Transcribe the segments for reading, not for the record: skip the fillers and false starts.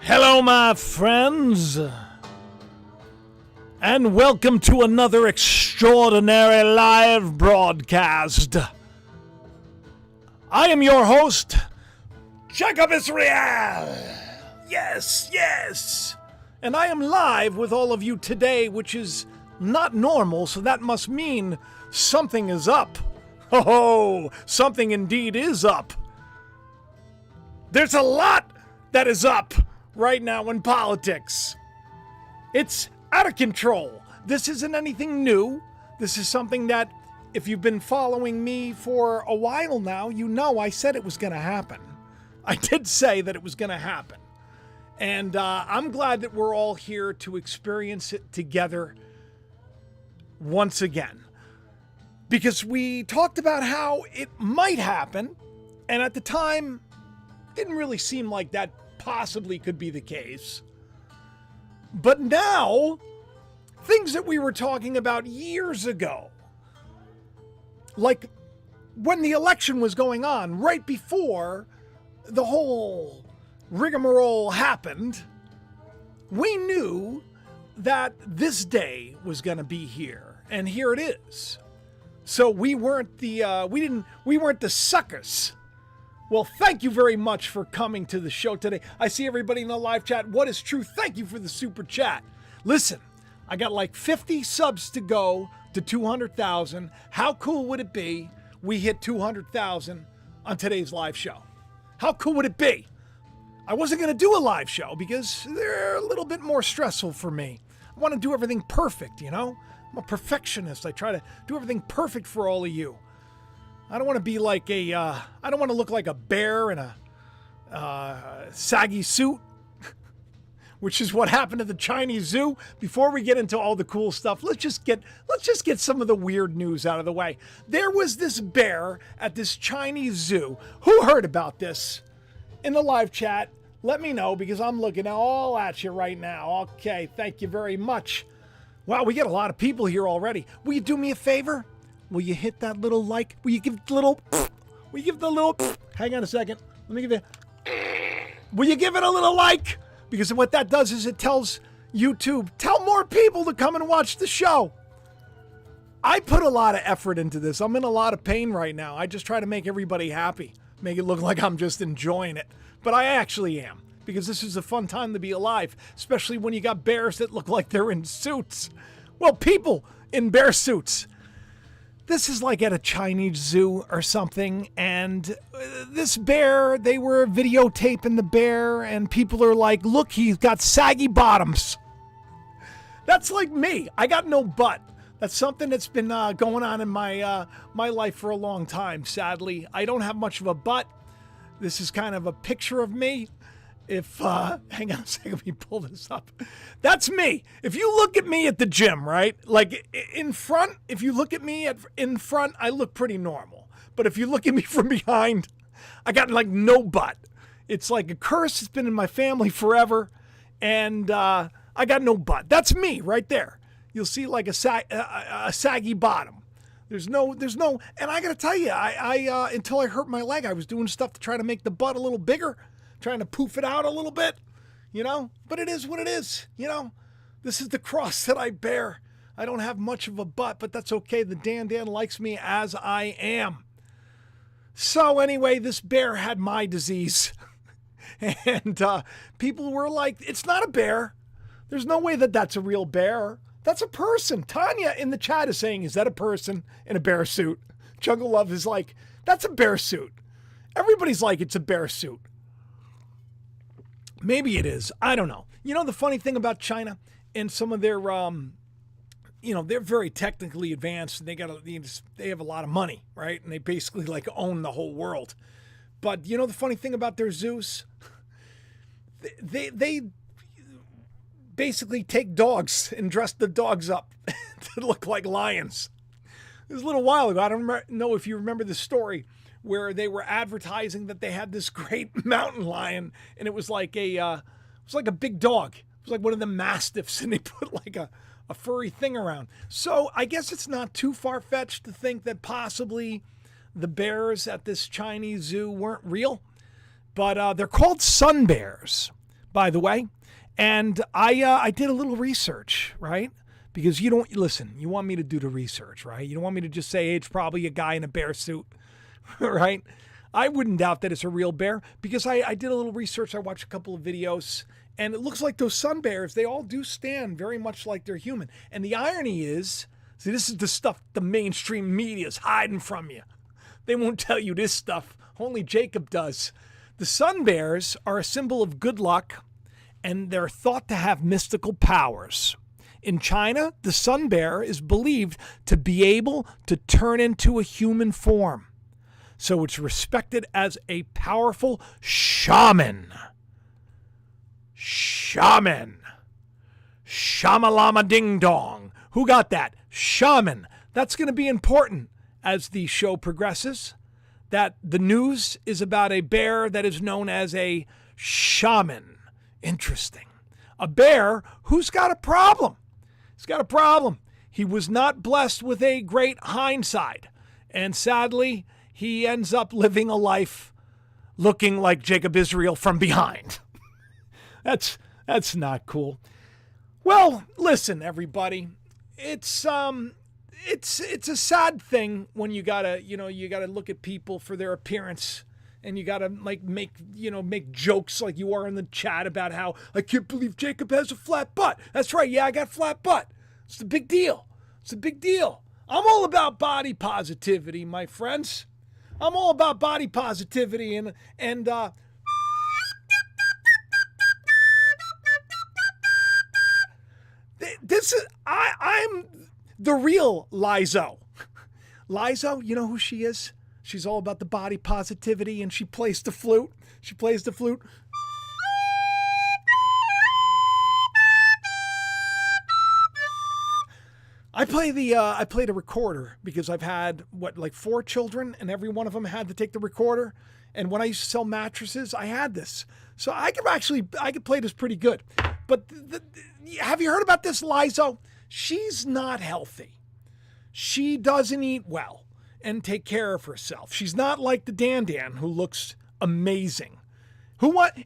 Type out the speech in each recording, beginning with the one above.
Hello, my friends, and welcome to another extraordinary live broadcast. I am your host, Jacob Israel. Yes. And I am live with all of you today, which is not normal, so that must mean something is up. Ho, something indeed is up. There's a lot that is up right now in politics. It's out of control. This isn't anything new. This is something that, if you've been following me for a while now, you know I said it was going to happen. I did say that it was going to happen. And I'm glad that we're all here to experience it together once again. Because we talked about how it might happen, and at the time, didn't really seem like that possibly could be the case. But now, things that we were talking about years ago, like when the election was going on, right before the whole rigmarole happened, we knew that this day was going to be here, and here it is. So we weren't the suckers. Well, thank you very much for coming to the show today. I see everybody in the live chat. What is true? Thank you for the super chat. Listen, I got like 50 subs to go to 200,000. How cool would it be we hit 200,000 on today's live show? How cool would it be? I wasn't going to do a live show because they're a little bit more stressful for me. I want to do everything perfect, you know? I'm a perfectionist. I try to do everything perfect for all of you. I don't want to be like I don't want to look like a bear in a saggy suit, which is what happened at the Chinese zoo. Before we get into all the cool stuff, let's just get some of the weird news out of the way. There was this bear at this Chinese zoo. Who heard about this? In the live chat, let me know, because I'm looking all at you right now. Okay, thank you very much. Wow, we get a lot of people here already. Will you do me a favor? Will you hit that little like? Will you give the little? Hang on a second. Let me give you. Will you give it a little like? Because what that does is it tells YouTube, tell more people to come and watch the show. I put a lot of effort into this. I'm in a lot of pain right now. I just try to make everybody happy. Make it look like I'm just enjoying it. But I actually am. Because this is a fun time to be alive. Especially when you got bears that look like they're in suits. Well, people in bear suits. This is like at a Chinese zoo or something, and this bear, they were videotaping the bear, and people are like, look, he's got saggy bottoms. That's like me. I got no butt. That's something that's been going on in my life for a long time, sadly. I don't have much of a butt. This is kind of a picture of me. Hang on a second, let me pull this up. That's me. If you look at me at the gym, right? Like in front, if you look at me in front, I look pretty normal. But if you look at me from behind, I got like no butt. It's like a curse. It's been in my family forever. And I got no butt. That's me right there. You'll see like a saggy bottom. There's no, and I got to tell you, I until I hurt my leg, I was doing stuff to try to make the butt a little bigger. Trying to poof it out a little bit, you know, but it is what it is, you know. This is the cross that I bear. I don't have much of a butt, but that's okay. The Dan likes me as I am. So anyway, this bear had my disease. And people were like, it's not a bear. There's no way that that's a real bear. That's a person. Tanya in the chat is saying, is that a person in a bear suit? Jungle Love is like, that's a bear suit. Everybody's like, it's a bear suit. Maybe it is. I don't know. You know, the funny thing about China and some of their, they're very technically advanced. They have a lot of money, right? And they basically like own the whole world. But you know, the funny thing about their zoos, they basically take dogs and dress the dogs up to look like lions. It was a little while ago. I don't know if you remember the story where they were advertising that they had this great mountain lion, and it was like a big dog. It was like one of the mastiffs, and they put like a furry thing around. So I guess it's not too far-fetched to think that possibly the bears at this Chinese zoo weren't real, but they're called sun bears. by the way. And I did a little research, right? Because you don't, listen, you want me to do the research, right? You don't want me to just say, hey, it's probably a guy in a bear suit, right? I wouldn't doubt that it's a real bear because I did a little research. I watched a couple of videos, and it looks like those sun bears, they all do stand very much like they're human. And the irony is, see, this is the stuff the mainstream media is hiding from you. They won't tell you this stuff. Only Jacob does. The sun bears are a symbol of good luck, and they're thought to have mystical powers. In China, the sun bear is believed to be able to turn into a human form. So it's respected as a powerful shaman. Shaman. Shamalama ding dong. Who got that? Shaman. That's going to be important as the show progresses. That the news is about a bear that is known as a shaman. Interesting. A bear who's got a problem. He's got a problem. He was not blessed with a great hindsight. And sadly, he ends up living a life looking like Jacob Israel from behind. That's not cool. Well, listen, everybody. It's a sad thing when you gotta look at people for their appearance. And you gotta make jokes like you are in the chat about how I can't believe Jacob has a flat butt. That's right, yeah, I got flat butt. It's the big deal. It's a big deal. I'm all about body positivity, my friends. I'm all about body positivity and this is I'm the real Lizo. Lizo, you know who she is? She's all about the body positivity, and she plays the flute. She plays the flute. I play the recorder because I've had, 4 children, and every one of them had to take the recorder. And when I used to sell mattresses, I had this. So I could play this pretty good. But have you heard about this Lizo? She's not healthy. She doesn't eat well and take care of herself. She's not like the Dan who looks amazing.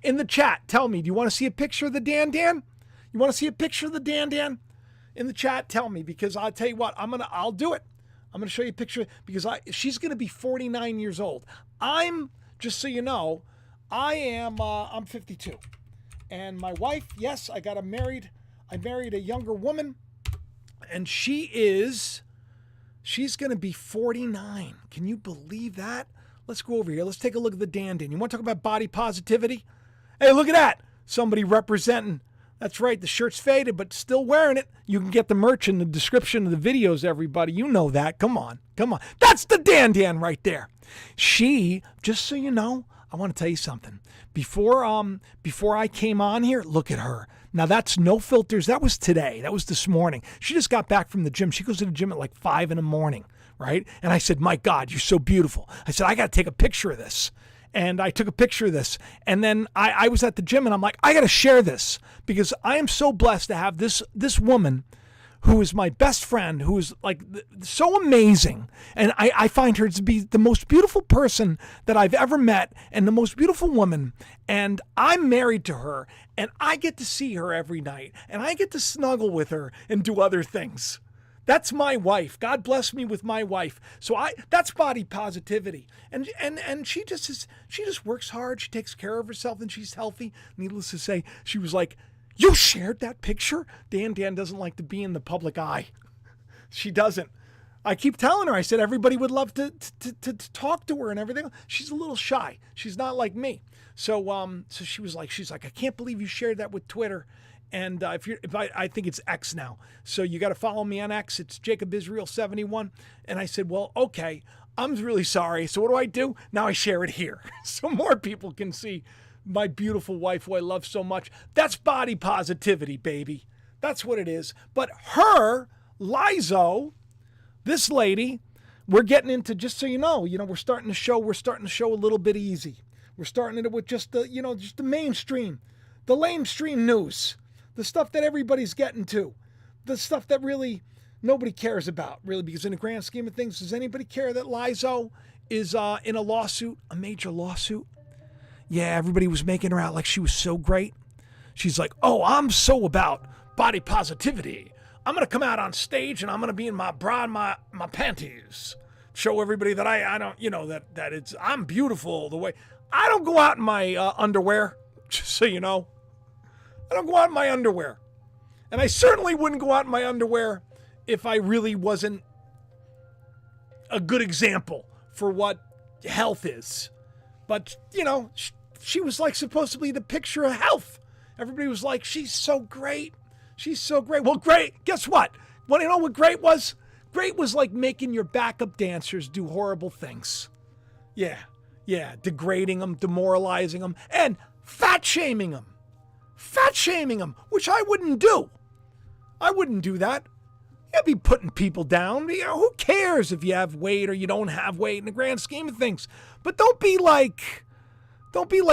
In the chat, tell me, do you want to see a picture of the Dan? You want to see a picture of the Dan? In the chat, tell me, because I'll tell you what, I'll do it. I'm going to show you a picture because she's going to be 49 years old. Just so you know, I'm 52. And my wife, yes, I married a younger woman, and she's going to be 49. Can you believe that? Let's go over here. Let's take a look at the Dan. You want to talk about body positivity? Hey, look at that. Somebody representing. That's right. The shirt's faded, but still wearing it. You can get the merch in the description of the videos, everybody. You know that. Come on. That's the Dan right there. She, just so you know, I want to tell you something. Before I came on here, look at her. Now, that's no filters. That was today. That was this morning. She just got back from the gym. She goes to the gym at 5 a.m, right? And I said, my God, you're so beautiful. I said, I got to take a picture of this. And I took a picture of this. And then I was at the gym, and I'm like, I got to share this because I am so blessed to have this woman who is my best friend, who is so amazing. And I find her to be the most beautiful person that I've ever met and the most beautiful woman. And I'm married to her, and I get to see her every night, and I get to snuggle with her and do other things. That's my wife. God bless me with my wife. So that's body positivity. And she just works hard. She takes care of herself, and she's healthy. Needless to say, she was like, you shared that picture? Dan doesn't like to be in the public eye. She doesn't. I keep telling her, I said, everybody would love to talk to her and everything. She's a little shy. She's not like me. So she's like, I can't believe you shared that with Twitter. And I think it's X now. So you got to follow me on X. It's Jacob Israel 71. And I said, well, okay, I'm really sorry. So what do? Now I share it here so more people can see my beautiful wife who I love so much. That's body positivity, baby. That's what it is. But her, Lizo, this lady, we're getting into, just so you know, we're starting to show a little bit easy. We're starting it with just the mainstream, the lamestream news. The stuff that everybody's getting to. The stuff that really nobody cares about, really, because in the grand scheme of things, does anybody care that Lizo is in a lawsuit, a major lawsuit? Yeah, everybody was making her out like she was so great. She's like, oh, I'm so about body positivity. I'm going to come out on stage and I'm going to be in my bra and my panties. Show everybody that I don't, that it's, I'm beautiful the way. I don't go out in my underwear, just so you know. I don't go out in my underwear. And I certainly wouldn't go out in my underwear if I really wasn't a good example for what health is. But, she was like supposedly the picture of health. Everybody was like, she's so great. She's so great. Well, great. Guess what? You know what great was? Great was like making your backup dancers do horrible things. Yeah. Degrading them, demoralizing them, and fat shaming them. Fat shaming them, which I wouldn't do. I wouldn't do that. You'd be putting people down. Who cares if you have weight or you don't have weight in the grand scheme of things? But don't be like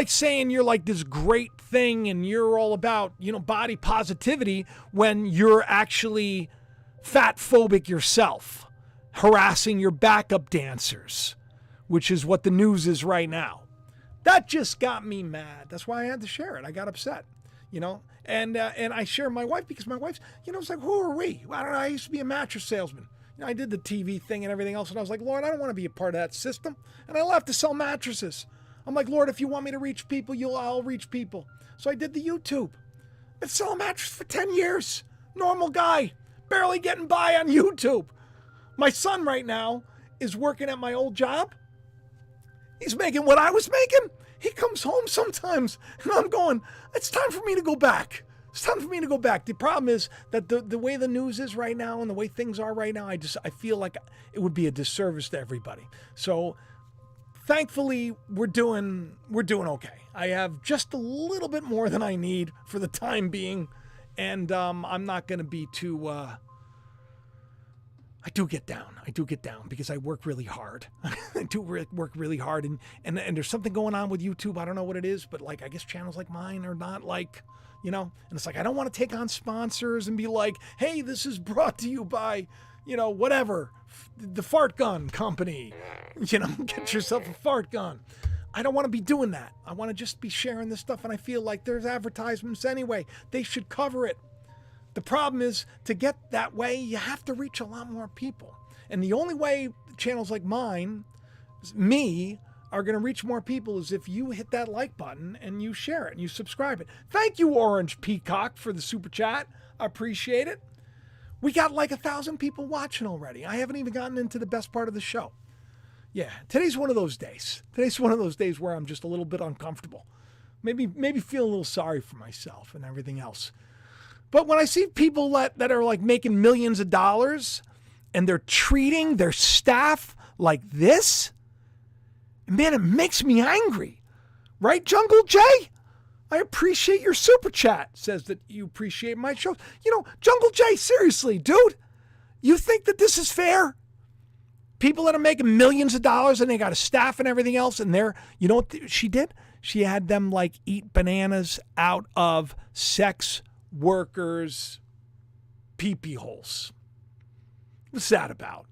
saying you're like this great thing and you're all about, body positivity when you're actually fat phobic yourself, harassing your backup dancers, which is what the news is right now. That just got me mad. That's why I had to share it. I got upset, and I share my wife because my wife's, it's like, who are we? I don't know. I used to be a mattress salesman. I did the TV thing and everything else. And I was like, Lord, I don't want to be a part of that system. And I left to sell mattresses. I'm like, Lord, if you want me to reach people, I'll reach people. So I did the YouTube. Been selling mattresses for 10 years. Normal guy, barely getting by on YouTube. My son right now is working at my old job. He's making what I was making. He comes home sometimes and I'm going, it's time for me to go back. It's time for me to go back. The problem is that the way the news is right now and the way things are right now, I feel like it would be a disservice to everybody. So thankfully, we're doing okay. I have just a little bit more than I need for the time being, and I'm not going to be too. I do get down because I work really hard. I do work really hard, and there's something going on with YouTube. I don't know what it is, but I guess channels like mine are not like. And it's like I don't want to take on sponsors and be like, hey, this is brought to you by. Whatever, the fart gun company, get yourself a fart gun. I don't want to be doing that. I want to just be sharing this stuff. And I feel like there's advertisements anyway. They should cover it. The problem is to get that way, you have to reach a lot more people. And the only way channels like mine, me, are going to reach more people is if you hit that like button and you share it and you subscribe it. Thank you, Orange Peacock, for the super chat. I appreciate it. We got like 1,000 people watching already. I haven't even gotten into the best part of the show. Yeah, today's one of those days. Today's one of those days where I'm just a little bit uncomfortable. Maybe feel a little sorry for myself and everything else. But when I see people that are like making millions of dollars and they're treating their staff like this, man, it makes me angry. Right, Jungle Jay? I appreciate your super chat. Says that you appreciate my shows. Jungle Jay, seriously, dude, you think that this is fair? People that are making millions of dollars and they got a staff and everything else, and you know what she did? She had them eat bananas out of sex workers' pee-pee holes. What's that about?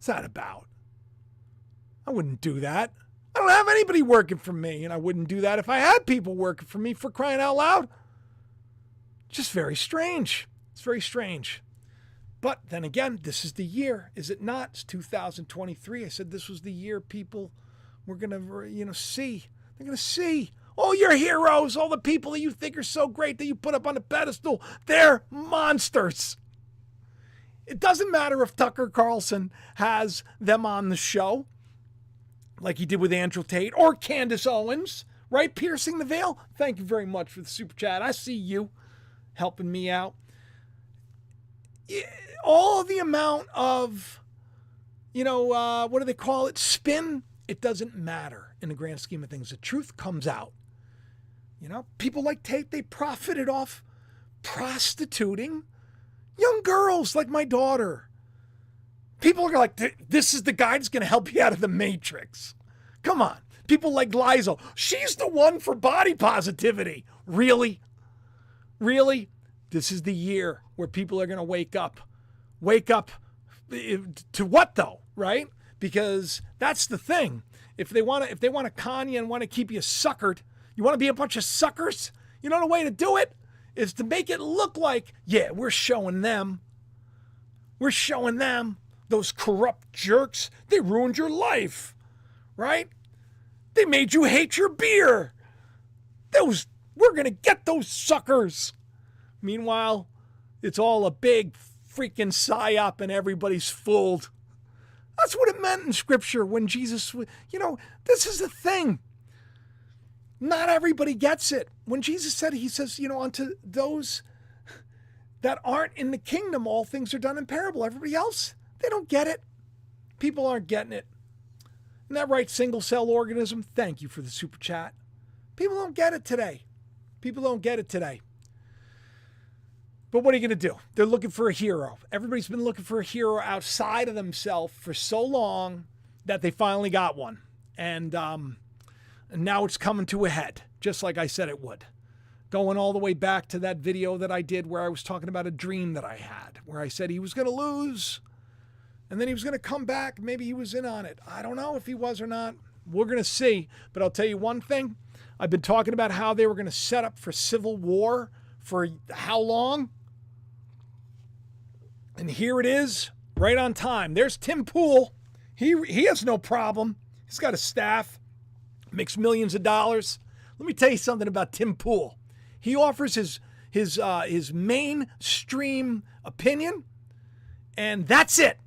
I wouldn't do that. I don't have anybody working for me, and I wouldn't do that if I had people working for me, for crying out loud. Just very strange. It's very strange. But then again, this is the year, is it not? It's 2023. I said this was the year people were going to, see. They're going to see all your heroes, all the people that you think are so great that you put up on a pedestal. They're monsters. It doesn't matter if Tucker Carlson has them on the show, like he did with Andrew Tate, or Candace Owens, right? Piercing the veil. Thank you very much for the super chat. I see you helping me out. All the amount of, what do they call it? Spin. It doesn't matter in the grand scheme of things. The truth comes out. People like Tate, they profited off prostituting young girls like my daughter. People are like, this is the guy that's going to help you out of the matrix. Come on. People like Liza. She's the one for body positivity. Really? Really? This is the year where people are going to wake up. Wake up to what though, right? Because that's the thing. If they want to con you and want to keep you suckered, you want to be a bunch of suckers? You know the way to do it is to make it look like, yeah, we're showing them. We're showing them, those corrupt jerks. They ruined your life, right? They made you hate your beer. We're going to get those suckers. Meanwhile, it's all a big freaking psyop and everybody's fooled. That's what it meant in Scripture when Jesus, this is the thing. Not everybody gets it. When Jesus said, he says, unto those that aren't in the kingdom, all things are done in parable. Everybody else, they don't get it. People aren't getting it. Isn't that right, single cell organism? Thank you for the super chat. People don't get it today. People don't get it today. But what are you going to do? They're looking for a hero. Everybody's been looking for a hero outside of themselves for so long that they finally got one. And now it's coming to a head, just like I said it would. Going all the way back to that video that I did where I was talking about a dream that I had, where I said he was going to lose, and then he was going to come back. Maybe he was in on it. I don't know if he was or not. We're going to see. But I'll tell you one thing. I've been talking about how they were going to set up for civil war for how long? And here it is, right on time. There's Tim Pool. He has no problem. He's got a staff, makes millions of dollars. Let me tell you something about Tim Pool. He offers his mainstream opinion, and that's it.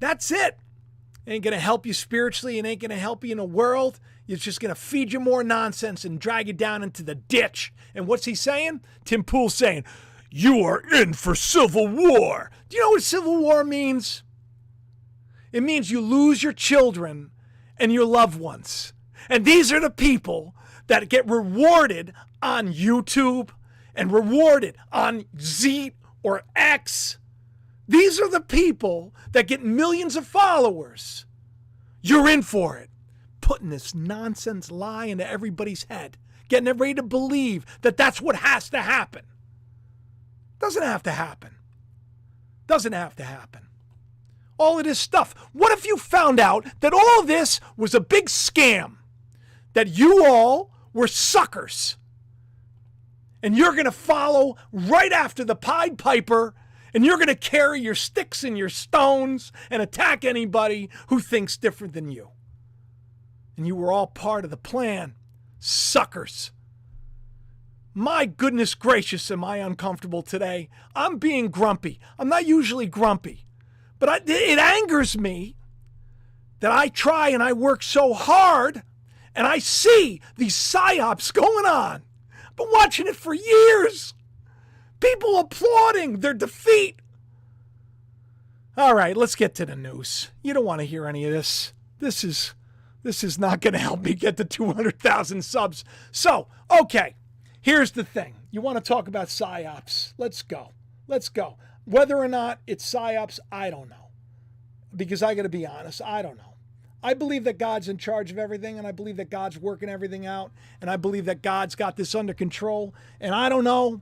That's it. Ain't going to help you spiritually. It ain't going to help you in the world. It's just going to feed you more nonsense and drag you down into the ditch. And what's he saying? Tim Pool's saying, you are in for civil war. Do you know what civil war means? It means you lose your children and your loved ones. And these are the people that get rewarded on YouTube and rewarded on Z or X. These are the people that get millions of followers. You're in for it. Putting this nonsense lie into everybody's head. Getting everybody to believe that that's what has to happen. Doesn't have to happen. Doesn't have to happen. All of this stuff. What if you found out that all of this was a big scam? That you all were suckers. And you're going to follow right after the Pied Piper, and you're going to carry your sticks and your stones and attack anybody who thinks different than you. And you were all part of the plan. Suckers. My goodness gracious, am I uncomfortable today. I'm being grumpy. I'm not usually grumpy. But it angers me that I try and I work so hard and I see these psyops going on. I've been watching it for years. People applauding their defeat. All right, let's get to the news. You don't want to hear any of this. This is not going to help me get to 200,000 subs. So, okay, here's the thing. You want to talk about psyops. Let's go. Let's go. Whether or not it's psyops, I don't know. Because I got to be honest, I don't know. I believe that God's in charge of everything, and I believe that God's working everything out, and I believe that God's got this under control, and I don't know,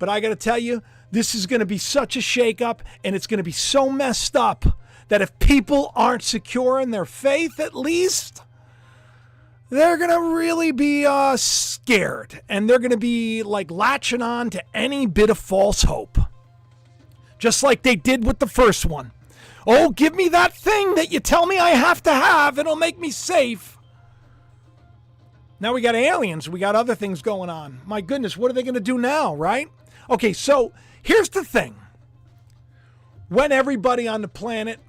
but I got to tell you, this is going to be such a shakeup, and it's going to be so messed up that if people aren't secure in their faith, at least, they're going to really be scared, and they're going to be like latching on to any bit of false hope, just like they did with the first one. Oh, give me that thing that you tell me I have to have. It'll make me safe. Now we got aliens. We got other things going on. My goodness, what are they going to do now, right? Okay, so here's the thing. When everybody on the planet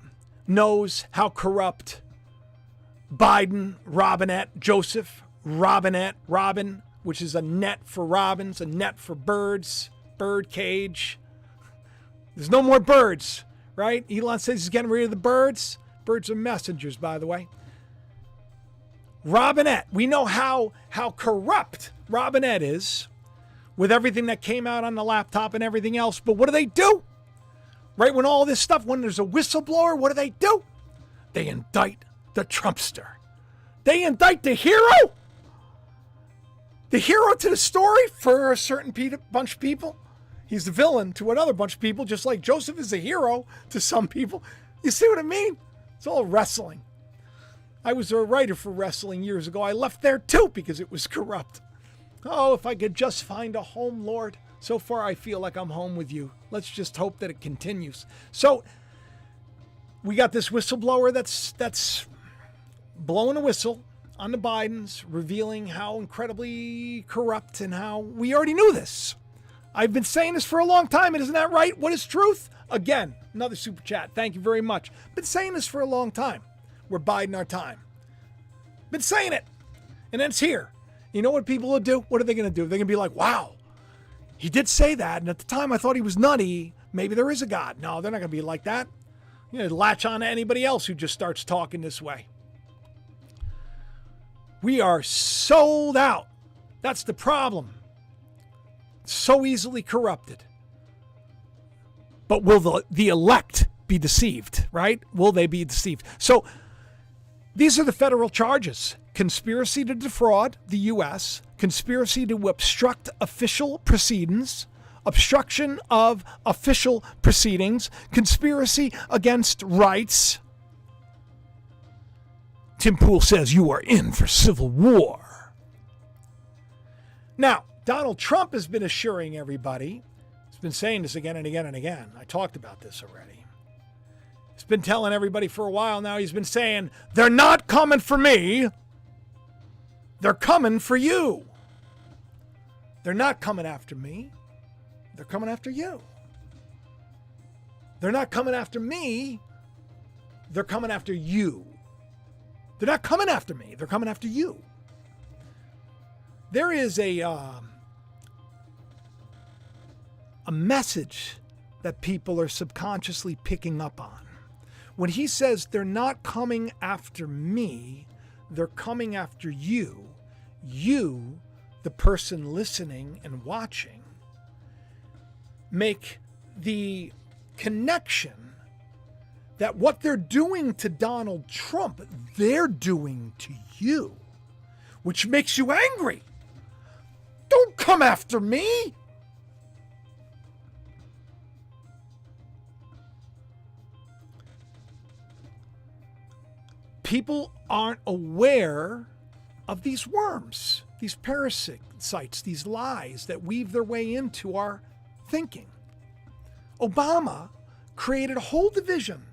knows how corrupt Biden, Robinette, Joseph, Robinette, Robin, which is a net for robins, a net for birds, bird cage. There's no more birds. Right? Elon says he's getting rid of the birds. Birds are messengers, by the way. Robinette. We know how corrupt Robinette is with everything that came out on the laptop and everything else. But what do? Right when all this stuff, when there's a whistleblower, what do? They indict the Trumpster. They indict the hero. The hero to the story for a certain bunch of people. He's the villain to another bunch of people, just like Joseph is the hero to some people. You see what I mean? It's all wrestling. I was a writer for wrestling years ago. I left there too because it was corrupt. Oh, if I could just find a home, Lord. So far, I feel like I'm home with you. Let's just hope that it continues. So we got this whistleblower that's blowing a whistle on the Bidens, revealing how incredibly corrupt and how we already knew this. I've been saying this for a long time, and isn't that right? What is truth? Again, another super chat. Thank you very much. Been saying this for a long time. We're biding our time. Been saying it. And then it's here. You know what people will do? What are they going to do? They're going to be like, wow, he did say that. And at the time I thought he was nutty. Maybe there is a God. No, they're not going to be like that. You know, latch on to anybody else who just starts talking this way. We are sold out. That's the problem. So easily corrupted. But will the elect be deceived, right? Will they be deceived? So these are the federal charges. Conspiracy to defraud the U.S., conspiracy to obstruct official proceedings, obstruction of official proceedings, conspiracy against rights. Tim Pool says you are in for civil war. Now, Donald Trump has been assuring everybody, he's been saying this again and again and again. I talked about this already. He's been telling everybody for a while now, he's been saying, they're not coming for me. They're coming for you. They're not coming after me. They're coming after you. They're not coming after me. They're coming after you. They're not coming after me. They're coming after you. There is a message that people are subconsciously picking up on. When he says they're not coming after me, they're coming after you. You, the person listening and watching, make the connection that what they're doing to Donald Trump, they're doing to you, which makes you angry. Don't come after me. People aren't aware of these worms, these parasites, these lies that weave their way into our thinking. Obama created a whole division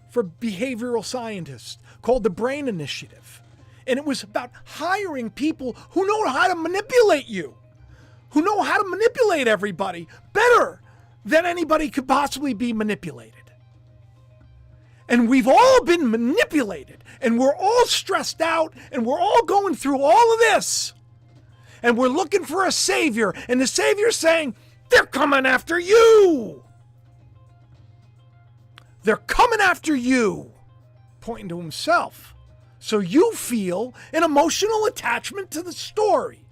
for behavioral scientists called the Brain Initiative. And it was about hiring people who know how to manipulate you, who know how to manipulate everybody better than anybody could possibly be manipulated. And we've all been manipulated, and we're all stressed out, and we're all going through all of this. And we're looking for a savior, and the savior's saying, they're coming after you. They're coming after you, pointing to himself. So you feel an emotional attachment to the story.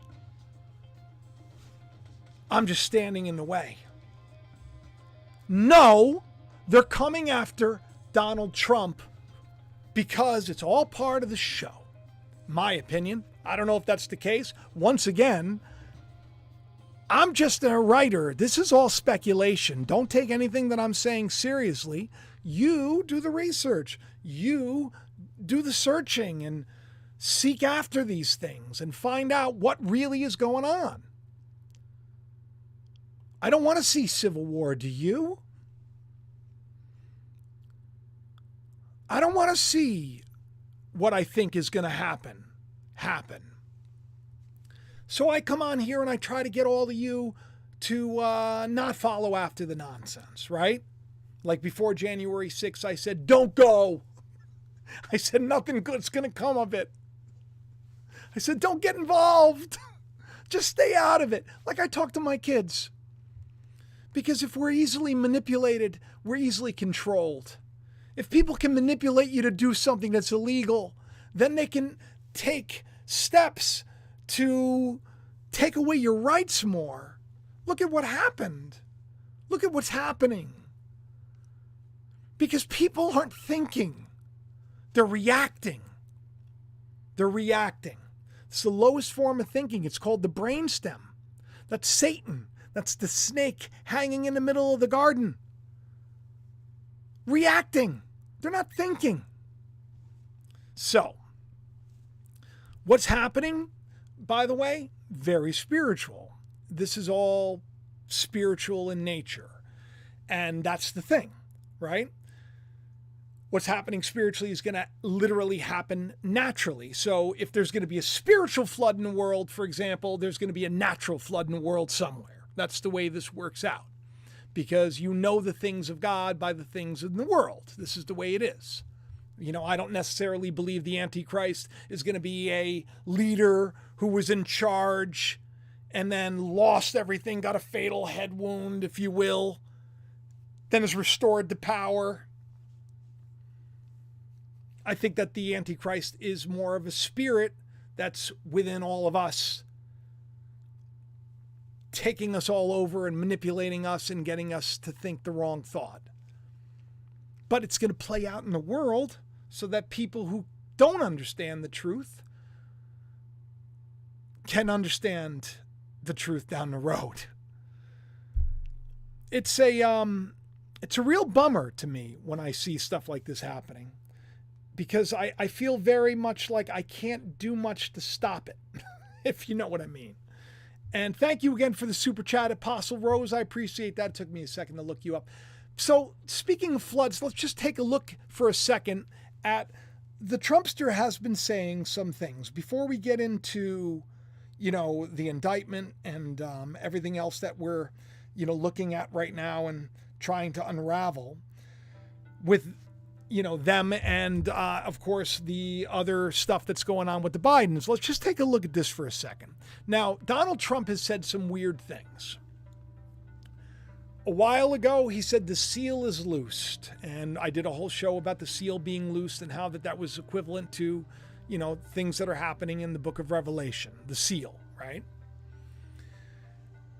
I'm just standing in the way. No, they're coming after Donald Trump because it's all part of the show. My opinion. I don't know if that's the case. Once again, I'm just a writer. This is all speculation. Don't take anything that I'm saying seriously. You do the research. You do the searching and seek after these things and find out what really is going on. I don't want to see civil war, do you? I don't want to see what I think is going to happen. So I come on here and I try to get all of you to not follow after the nonsense, right? Like before January 6th, I said, don't go. I said, nothing good's going to come of it. I said, don't get involved. Just stay out of it. Like I talk to my kids. Because if we're easily manipulated, we're easily controlled. If people can manipulate you to do something that's illegal, then they can take steps to take away your rights more. Look at what happened. Look at what's happening. Because people aren't thinking. They're reacting. They're reacting. It's the lowest form of thinking. It's called the brainstem. That's Satan. That's the snake hanging in the middle of the garden. Reacting. They're not thinking. So, what's happening, by the way, very spiritual. This is all spiritual in nature. And that's the thing, right? What's happening spiritually is going to literally happen naturally. So if there's going to be a spiritual flood in the world, for example, there's going to be a natural flood in the world somewhere. That's the way this works out. Because you know the things of God by the things in the world. This is the way it is. I don't necessarily believe the Antichrist is going to be a leader who was in charge and then lost everything, got a fatal head wound, if you will, then is restored to power. I think that the Antichrist is more of a spirit that's within all of us, taking us all over and manipulating us and getting us to think the wrong thought. But it's going to play out in the world so that people who don't understand the truth can understand the truth down the road. It's a real bummer to me when I see stuff like this happening, because I feel very much like I can't do much to stop it, if you know what I mean. And thank you again for the super chat, Apostle Rose. I appreciate that. It took me a second to look you up. So speaking of floods, let's just take a look for a second at the Trumpster has been saying some things before we get into, the indictment and everything else that we're, looking at right now and trying to unravel with, them and, of course, the other stuff that's going on with the Bidens. Let's just take a look at this for a second. Now, Donald Trump has said some weird things. A while ago, he said the seal is loosed, and I did a whole show about the seal being loosed and how that was equivalent to, things that are happening in the book of Revelation, the seal, right?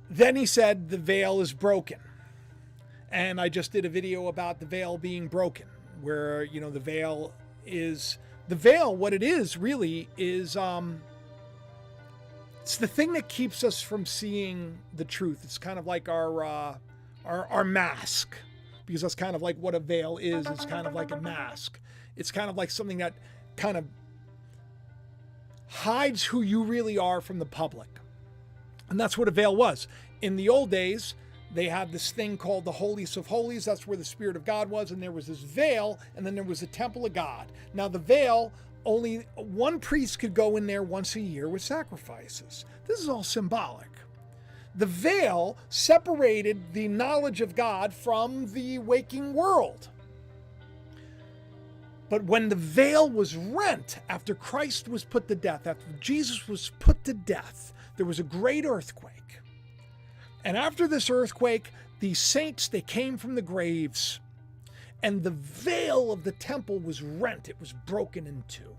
Then he said the veil is broken, and I just did a video about the veil being broken, where, the veil, what it is really is, it's the thing that keeps us from seeing the truth. It's kind of like our mask, because that's kind of like what a veil is. It's kind of like a mask. It's kind of like something that kind of hides who you really are from the public. And that's what a veil was. In the old days, they had this thing called the Holiest of Holies. That's where the Spirit of God was. And there was this veil, and then there was the temple of God. Now the veil, only one priest could go in there once a year with sacrifices. This is all symbolic. The veil separated the knowledge of God from the waking world. But when the veil was rent, after Christ was put to death, after Jesus was put to death, there was a great earthquake. And after this earthquake, the saints, they came from the graves, and the veil of the temple was rent. It was broken in two.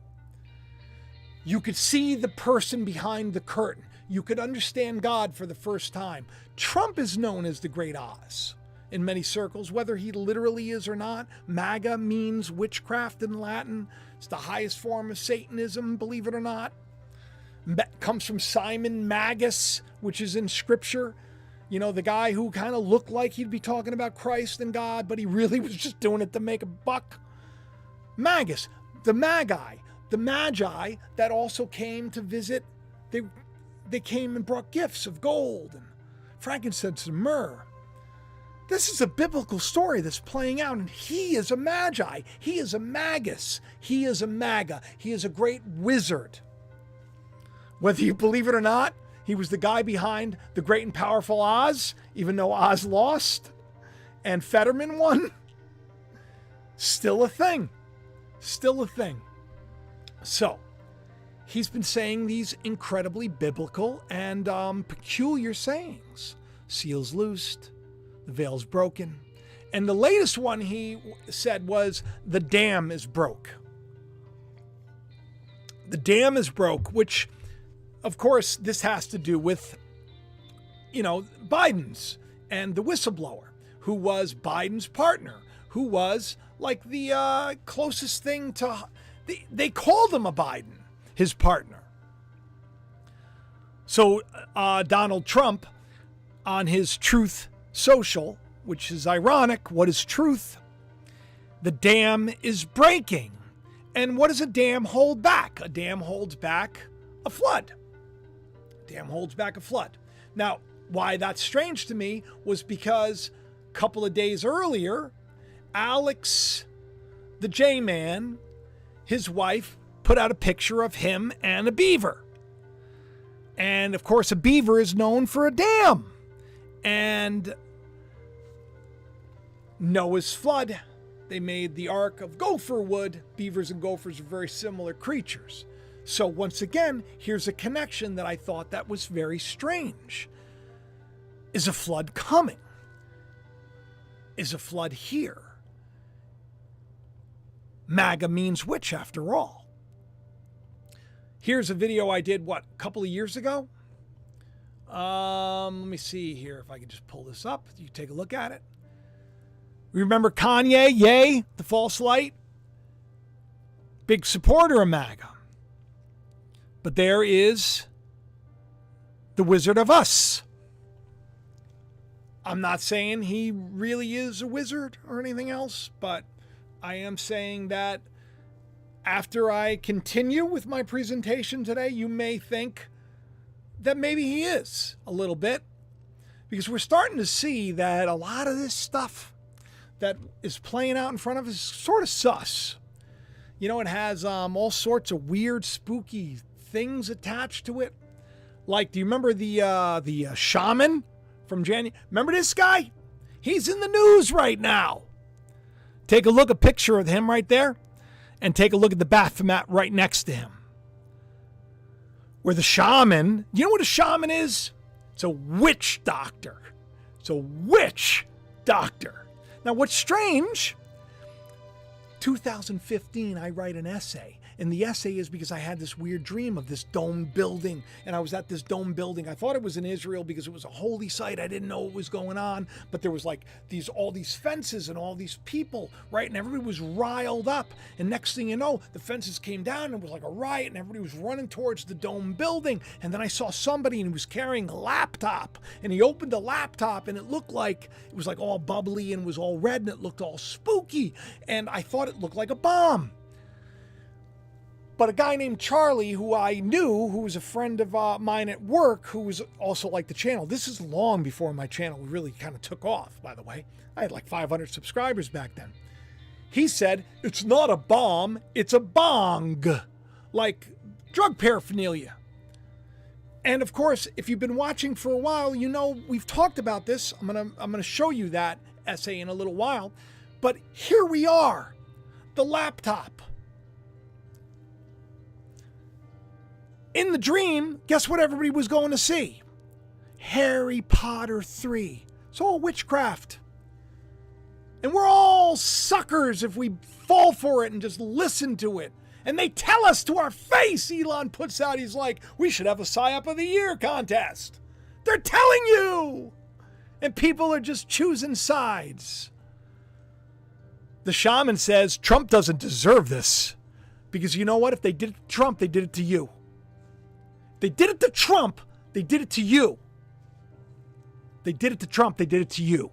You could see the person behind the curtain. You could understand God for the first time. Trump is known as the Great Oz in many circles, whether he literally is or not. MAGA means witchcraft in Latin. It's the highest form of Satanism, believe it or not. Comes from Simon Magus, which is in Scripture. The guy who kind of looked like he'd be talking about Christ and God, but he really was just doing it to make a buck. Magus, the Magi that also came to visit. They came and brought gifts of gold and frankincense and myrrh. This is a biblical story that's playing out, and he is a Magi. He is a Magus. He is a MAGA. He is a great wizard. Whether you believe it or not, he was the guy behind the great and powerful Oz, even though Oz lost and Fetterman won. Still a thing. Still a thing. So, he's been saying these incredibly biblical and peculiar sayings. Seal's loosed, the veil's broken. And the latest one he said was, the dam is broke. The dam is broke, which, of course, this has to do with, Biden's and the whistleblower, who was Biden's partner, who was like the closest thing to, they called him a Biden, his partner. So Donald Trump, on his Truth Social, which is ironic, what is truth? The dam is breaking. And what does a dam hold back? A dam holds back a flood. Dam holds back a flood. Now, why that's strange to me was because a couple of days earlier, Alex, the J-Man, his wife, put out a picture of him and a beaver. And of course, a beaver is known for a dam. And Noah's flood, they made the Ark of gopher wood. Beavers and gophers are very similar creatures. So once again, here's a connection that I thought that was very strange. Is a flood coming? Is a flood here? MAGA means which, after all? Here's a video I did, a couple of years ago? Let me see here if I can just pull this up. You take a look at it. Remember Kanye, yay, the false light? Big supporter of MAGA. But there is the Wizard of Us. I'm not saying he really is a wizard or anything else, but I am saying that after I continue with my presentation today, you may think that maybe he is a little bit, because we're starting to see that a lot of this stuff that is playing out in front of us is sort of sus. You know, it has all sorts of weird, spooky things attached to it. Like, do you remember the shaman from January? Remember this guy? He's in the news right now. Take a look, a picture of him right there, and take a look at the Baphomet right next to him. Where the shaman, you know what a shaman is? It's a witch doctor. It's a witch doctor. Now, what's strange, 2015, I write an essay. And the essay is because I had this weird dream of this dome building. And I was at this dome building. I thought it was in Israel because it was a holy site. I didn't know what was going on. But there was like all these fences and all these people, right? And everybody was riled up. And next thing you know, the fences came down and it was like a riot. And everybody was running towards the dome building. And then I saw somebody and he was carrying a laptop. And he opened the laptop and it looked like, it was like all bubbly and was all red and it looked all spooky. And I thought it looked like a bomb. But a guy named Charlie, who I knew, who was a friend of mine at work, who was also like the channel. This is long before my channel really kind of took off, by the way. I had like 500 subscribers back then. He said, it's not a bomb, it's a bong. Like drug paraphernalia. And of course, if you've been watching for a while, you know we've talked about this. I'm gonna show you that essay in a little while. But here we are, the laptop. In the dream, guess what everybody was going to see? Harry Potter 3. It's all witchcraft. And we're all suckers if we fall for it and just listen to it. And they tell us to our face, Elon puts out, he's like, we should have a PSYOP of the Year contest. They're telling you. And people are just choosing sides. The shaman says Trump doesn't deserve this. Because you know what? If they did it to Trump, they did it to you. They did it to Trump, they did it to you. They did it to Trump, they did it to you.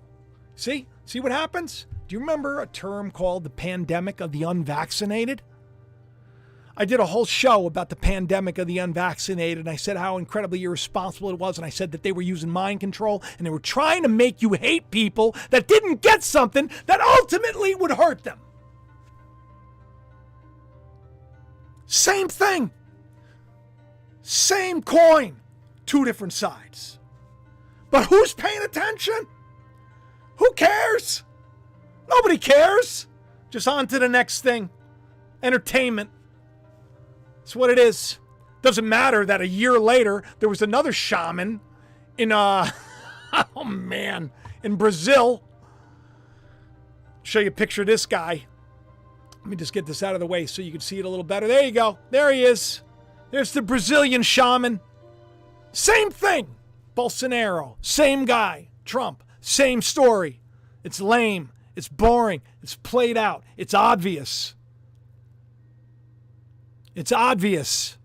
See? See what happens? Do you remember a term called the pandemic of the unvaccinated? I did a whole show about the pandemic of the unvaccinated, and I said how incredibly irresponsible it was, and I said that they were using mind control, and they were trying to make you hate people that didn't get something that ultimately would hurt them. Same thing. Same coin, two different sides. But who's paying attention? Who cares? Nobody cares. Just on to the next thing. Entertainment. That's what it is. Doesn't matter that a year later there was another shaman in in Brazil. Show you a picture of this guy. Let me just get this out of the way so you can see it a little better. There you go. There he is. There's the Brazilian shaman. Same thing. Bolsonaro. Same guy. Trump. Same story. It's lame. It's boring. It's played out. It's obvious. It's obvious.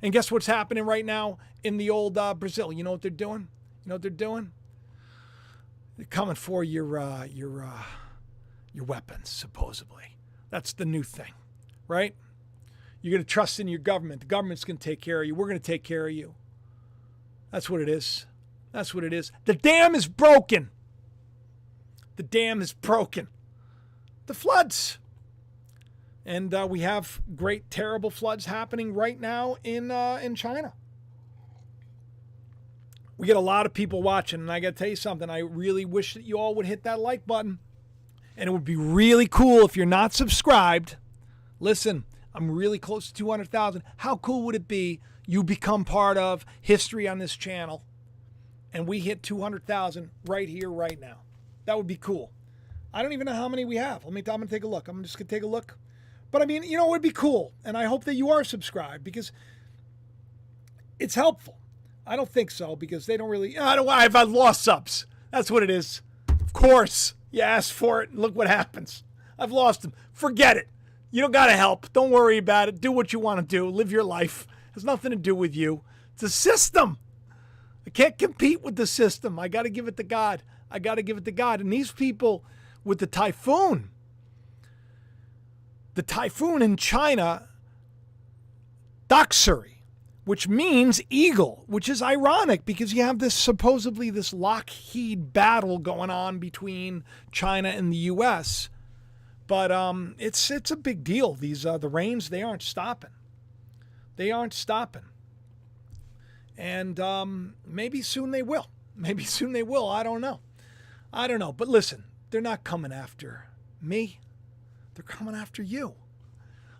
And guess what's happening right now in the old Brazil? You know what they're doing? You know what they're doing? They're coming for your weapons, supposedly. That's the new thing, right? You're going to trust in your government. The government's going to take care of you. We're going to take care of you. That's what it is. That's what it is. The dam is broken. The dam is broken. The floods. And we have great, terrible floods happening right now in China. We get a lot of people watching, and I got to tell you something. I really wish that you all would hit that like button. And it would be really cool if you're not subscribed. Listen, I'm really close to 200,000. How cool would it be you become part of history on this channel and we hit 200,000 right here, right now? That would be cool. I don't even know how many we have. I'm going to take a look. I'm just going to take a look. But I mean, you know, it would be cool. And I hope that you are subscribed because it's helpful. I don't think so because they don't really, I've lost subs. That's what it is. Of course. You asked for it, and look what happens. I've lost them. Forget it. You don't got to help. Don't worry about it. Do what you want to do. Live your life. It has nothing to do with you. It's a system. I can't compete with the system. I got to give it to God. I got to give it to God. And these people with the typhoon in China, Doksuri, which means eagle, which is ironic because you have this supposedly this Lockheed battle going on between China and the U.S. But it's a big deal. These the rains, they aren't stopping. They aren't stopping. And maybe soon they will. Maybe soon they will. I don't know. But listen, they're not coming after me. They're coming after you.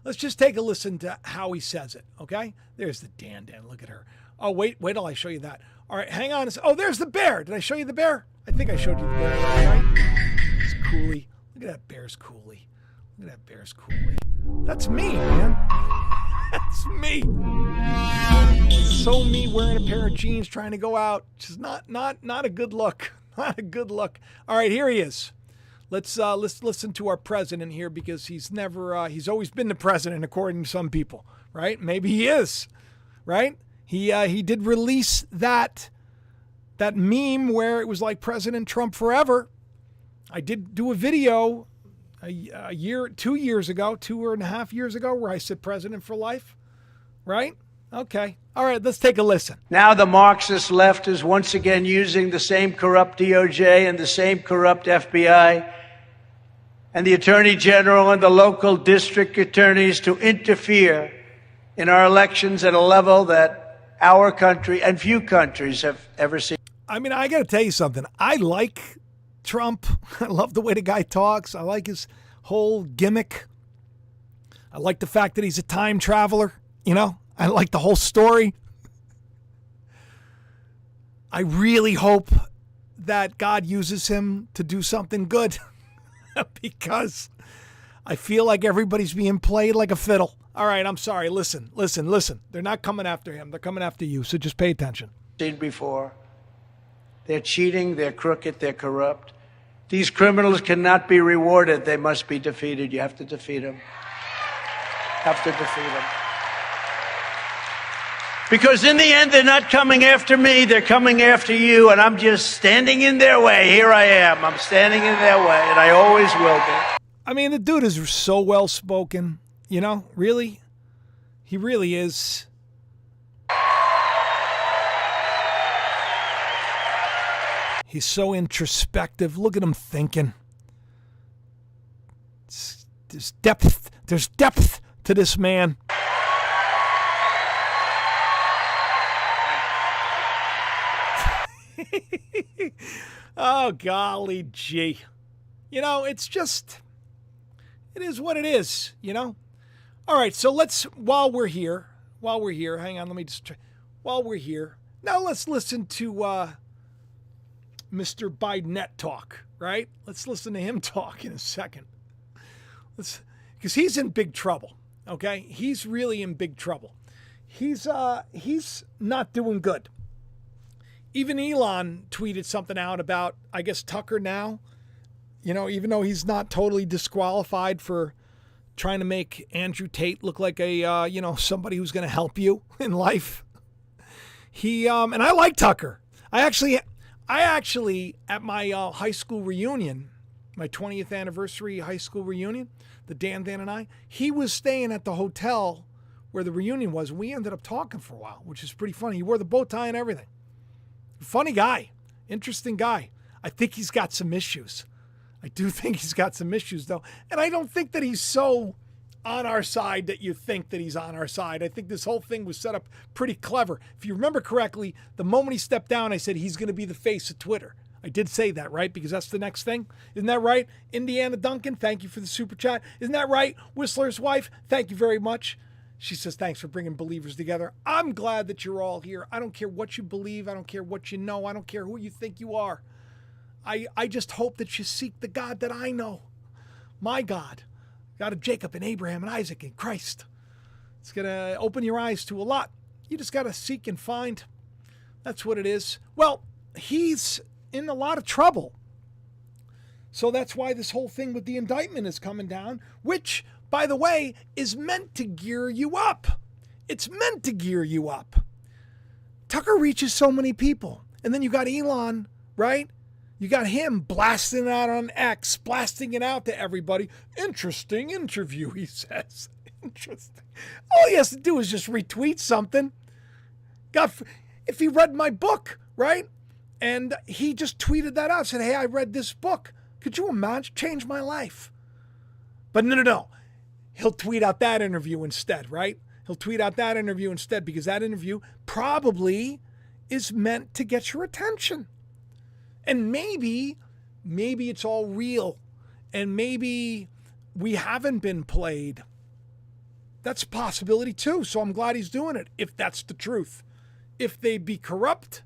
Let's just take a listen to how he says it, okay? There's the Dan. Look at her. Oh, wait till I show you that. All right, hang on. Oh, there's the bear. Did I show you the bear? I think I showed you the bear, right? It's Cooley. Look at that bear's Cooley. Look at that bear's Cooley. That's me, man. That's me. So me wearing a pair of jeans trying to go out. Just not a good look. Not a good look. All right, here he is. Let's listen to our president here because he's always been the president according to some people, right? Maybe he is, right? He did release that meme where it was like President Trump forever. I did do a video a year, 2 years ago, 2.5 years ago, where I said president for life, right? Okay. All right, let's take a listen. Now the Marxist left is once again using the same corrupt DOJ and the same corrupt FBI and the Attorney General and the local district attorneys to interfere in our elections at a level that our country and few countries have ever seen. I mean, I got to tell you something. I like Trump. I love the way the guy talks. I like his whole gimmick. I like the fact that he's a time traveler, you know? I like the whole story. I really hope that God uses him to do something good because I feel like everybody's being played like a fiddle. All right, I'm sorry. Listen. They're not coming after him. They're coming after you, so just pay attention. Seen before. They're cheating, they're crooked, they're corrupt. These criminals cannot be rewarded. They must be defeated. You have to defeat them. Because in the end, they're not coming after me, they're coming after you, and I'm just standing in their way. Here I am. I'm standing in their way, and I always will be. I mean, the dude is so well-spoken, you know, really. He really is. He's so introspective. Look at him thinking. There's depth to this man. Oh, golly gee. You know, it is what it is, you know? All right, so while we're here, hang on, let me just try. While we're here, now let's listen to Mr. Biden talk, right? Let's listen to him talk in a second. Because he's in big trouble, okay? He's really in big trouble. He's not doing good. Even Elon tweeted something out about, I guess, Tucker now. You know, even though he's not totally disqualified for trying to make Andrew Tate look like a, somebody who's going to help you in life. And I like Tucker. I actually, at my high school reunion, my 20th anniversary high school reunion, the Dan and I, he was staying at the hotel where the reunion was. We ended up talking for a while, which is pretty funny. He wore the bow tie and everything. Funny guy. Interesting guy. I think he's got some issues. I do think he's got some issues, though. And I don't think that he's so on our side that you think that he's on our side. I think this whole thing was set up pretty clever. If you remember correctly, the moment he stepped down, I said he's going to be the face of Twitter. I did say that, right? Because that's the next thing. Isn't that right? Indiana Duncan, thank you for the super chat. Isn't that right? Whistler's wife, thank you very much. She says, thanks for bringing believers together. I'm glad that you're all here. I don't care what you believe. I don't care what you know. I don't care who you think you are. I just hope that you seek the God that I know. My God. God of Jacob and Abraham and Isaac and Christ. It's going to open your eyes to a lot. You just got to seek and find. That's what it is. Well, he's in a lot of trouble. So that's why this whole thing with the indictment is coming down, which, by the way, is meant to gear you up. It's meant to gear you up. Tucker reaches so many people. And then you got Elon, right? You got him blasting it out on X, blasting it out to everybody. Interesting interview, he says. Interesting. All he has to do is just retweet something. If he read my book, right? And he just tweeted that out, said, hey, I read this book. Could you imagine? Changed my life. But no. He'll tweet out that interview instead, right? He'll tweet out that interview instead because that interview probably is meant to get your attention. And maybe it's all real. And maybe we haven't been played. That's a possibility too. So I'm glad he's doing it, if that's the truth. If they be corrupt,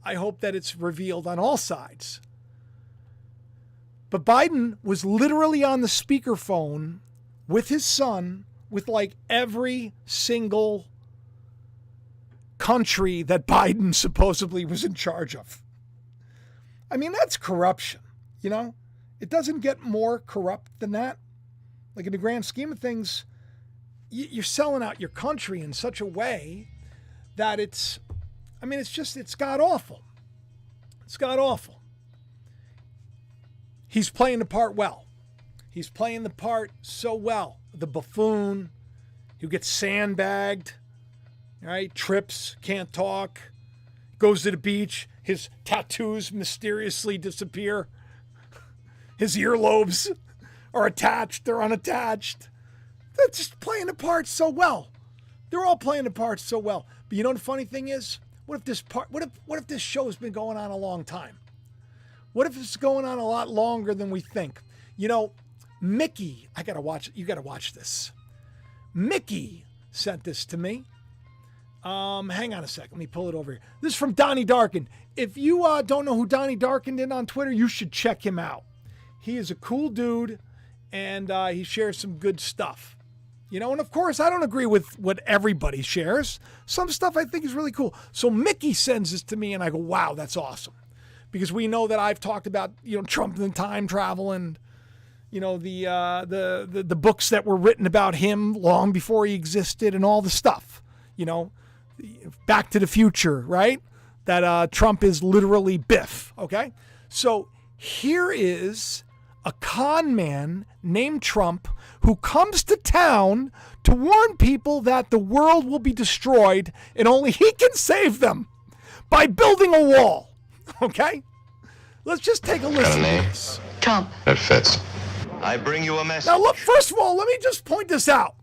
I hope that it's revealed on all sides. But Biden was literally on the speakerphone with his son, with like every single country that Biden supposedly was in charge of. I mean, that's corruption, you know? It doesn't get more corrupt than that. Like in the grand scheme of things, you're selling out your country in such a way that it's god awful. It's god awful. He's playing the part well. He's playing the part so well. The buffoon who gets sandbagged, right? Trips, can't talk, goes to the beach. His tattoos mysteriously disappear. His earlobes are attached. They're unattached. They're just playing the part so well. They're all playing the part so well. But you know the funny thing is, what if this show has been going on a long time? What if it's going on a lot longer than we think? You know, Mickey, I gotta watch it. You gotta watch this. Mickey sent this to me. Hang on a second. Let me pull it over here. This is from Donnie Darkin. If you don't know who Donnie Darkin is on Twitter, you should check him out. He is a cool dude, and he shares some good stuff. You know, and of course, I don't agree with what everybody shares. Some stuff I think is really cool. So Mickey sends this to me, and I go, wow, that's awesome. Because we know that I've talked about, Trump and time travel and, the books that were written about him long before he existed and all the stuff, Back to the Future, right? That Trump is literally Biff, okay? So here is a con man named Trump who comes to town to warn people that the world will be destroyed and only he can save them by building a wall, okay? Let's just take a listen to this. Trump. That fits. I bring you a message. Now look, first of all, let me just point this out.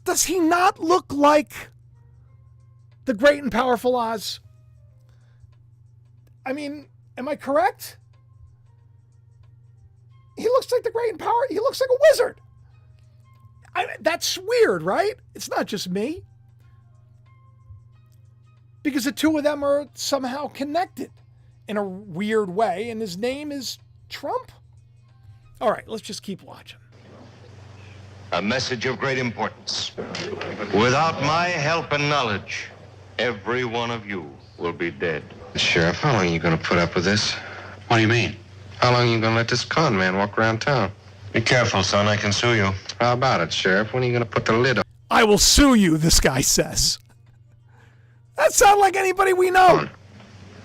Does he not look like the great and powerful Oz? I mean, am I correct? He looks like the great and power. He looks like a wizard. That's weird, right? It's not just me. Because the two of them are somehow connected in a weird way, and his name is Trump? All right, let's just keep watching. A message of great importance. Without my help and knowledge, every one of you will be dead. Sheriff, how long are you going to put up with this? What do you mean? How long are you going to let this con man walk around town? Be careful, son. I can sue you. How about it, Sheriff? When are you going to put the lid on? I will sue you, this guy says. That sounds like anybody we know.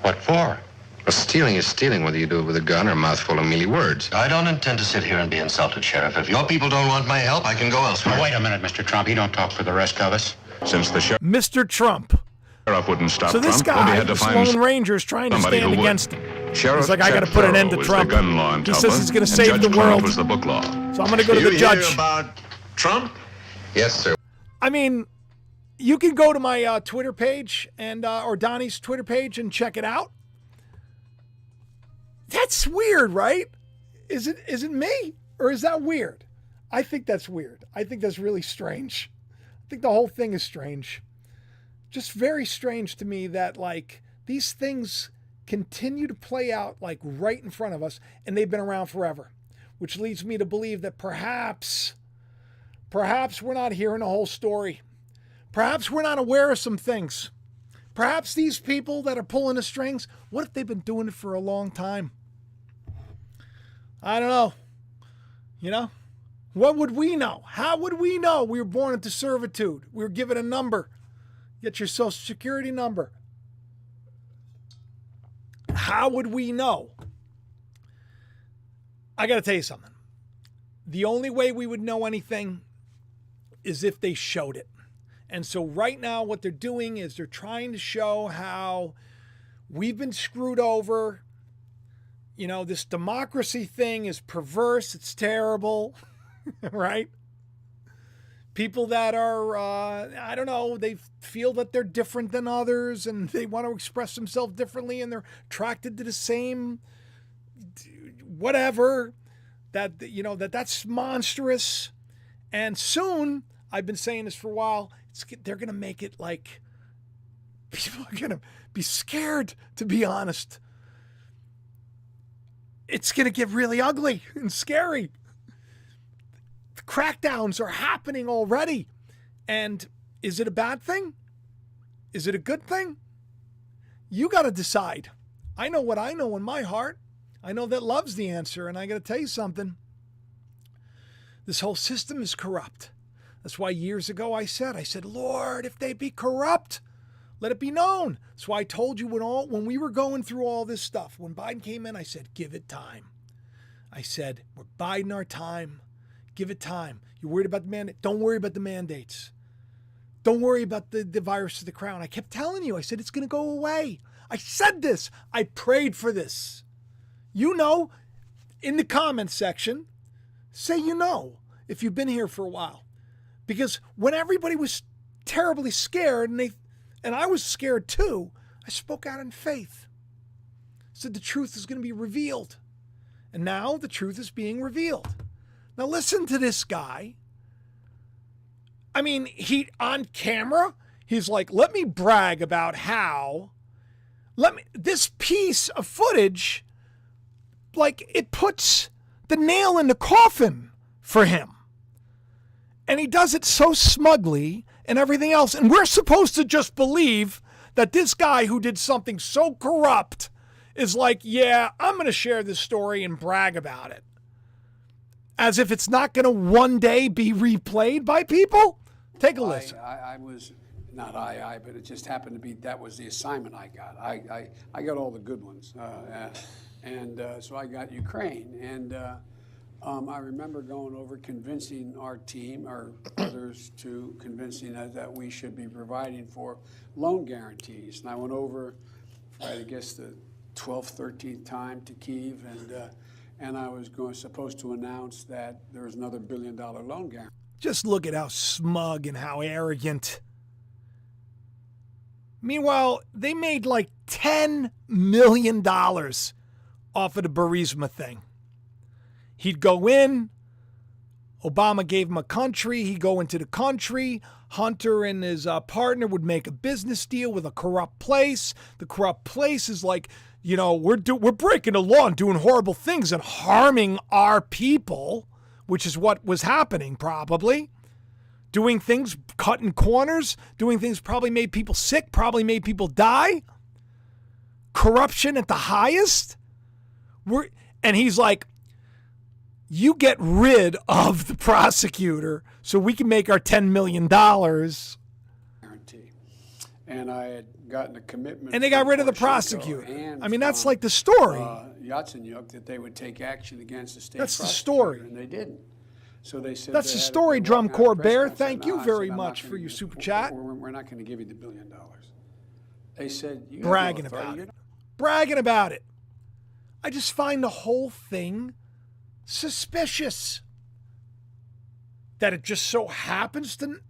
What for? Well, stealing is stealing, whether you do it with a gun or a mouthful of mealy words. I don't intend to sit here and be insulted, Sheriff. If your people don't want my help, I can go elsewhere. Now, wait a minute, Mr. Trump. You don't talk for the rest of us. Since the sheriff... Mr. Trump, Sheriff wouldn't stop So this Trump, but he guy, had to this find Lone Ranger, is trying to somebody stand who would. against him. Sheriff He's like, I got to Chet put an end to Farrell was Trump. the gun law in He says Tulsa, he's going to and save Judge the Clark world. was the book law. So I'm going to go to the judge. About Trump? Yes, sir. I mean, you can go to my Twitter page and or Donnie's Twitter page and check it out. That's weird, right? Is it me? Or is that weird? I think that's weird. I think that's really strange. I think the whole thing is strange. Just very strange to me that, like, these things continue to play out, like, right in front of us, and they've been around forever, which leads me to believe that perhaps we're not hearing the whole story. Perhaps we're not aware of some things. Perhaps these people that are pulling the strings, what if they've been doing it for a long time? I don't know. You know? What would we know? How would we know we were born into servitude? We were given a number. Get your social security number. How would we know? I got to tell you something. The only way we would know anything is if they showed it. And so right now what they're doing is they're trying to show how we've been screwed over. You know, this democracy thing is perverse. It's terrible, right? People that are, I don't know, they feel that they're different than others and they want to express themselves differently and they're attracted to the same whatever, that, you know, that's monstrous. And soon, I've been saying this for a while, they're going to make it like people are going to be scared, to be honest. It's going to get really ugly and scary. The crackdowns are happening already. And is it a bad thing? Is it a good thing? You got to decide. I know what I know in my heart. I know that love's the answer. And I got to tell you something. This whole system is corrupt. That's why years ago I said, Lord, if they be corrupt, let it be known. That's why I told you when we were going through all this stuff, when Biden came in, I said, give it time. I said, we're biding our time. Give it time. You're worried about the mandate? Don't worry about the mandates. Don't worry about the virus to the crown. I kept telling you, I said, it's going to go away. I said this. I prayed for this. You know, in the comments section, say you know if you've been here for a while. Because when everybody was terribly scared and I was scared too, I spoke out in faith. Said the truth is going to be revealed. And now the truth is being revealed. Now listen to this guy. I mean, he on camera, he's like, let me brag about how, this piece of footage, like, it puts the nail in the coffin for him. And he does it so smugly and everything else. And we're supposed to just believe that this guy who did something so corrupt is like, yeah, I'm going to share this story and brag about it. As if it's not going to one day be replayed by people. Take a listen. I was, not but it just happened to be, that was the assignment I got. I got all the good ones. So I got Ukraine. And I remember going over convincing our team, or others, to convincing us that we should be providing for loan guarantees. And I went over, I guess, the 12th, 13th time to Kyiv, and I was supposed to announce that there was another $1 billion loan guarantee. Just look at how smug and how arrogant. Meanwhile, they made like $10 million off of the Burisma thing. He'd go in, Obama gave him a country, he'd go into the country, Hunter and his partner would make a business deal with a corrupt place. The corrupt place is like, you know, we're breaking the law and doing horrible things and harming our people, which is what was happening probably. Doing things, cutting corners, doing things probably made people sick, probably made people die. Corruption at the highest. And he's like, you get rid of the prosecutor so we can make our $10 million. Guarantee. And I had gotten a commitment. And they got rid of the prosecutor. I mean, that's like the story. Yatsenyuk, that they would take action against the state That's the prosecutor, story. and they didn't. So they said that's the story, Drum Corps Bear. Thank you very much for your super chat. We're not going to give you the $1 billion. They said, you bragging have no authority. about it. Bragging about it. I just find the whole thing suspicious. That it just so happens to,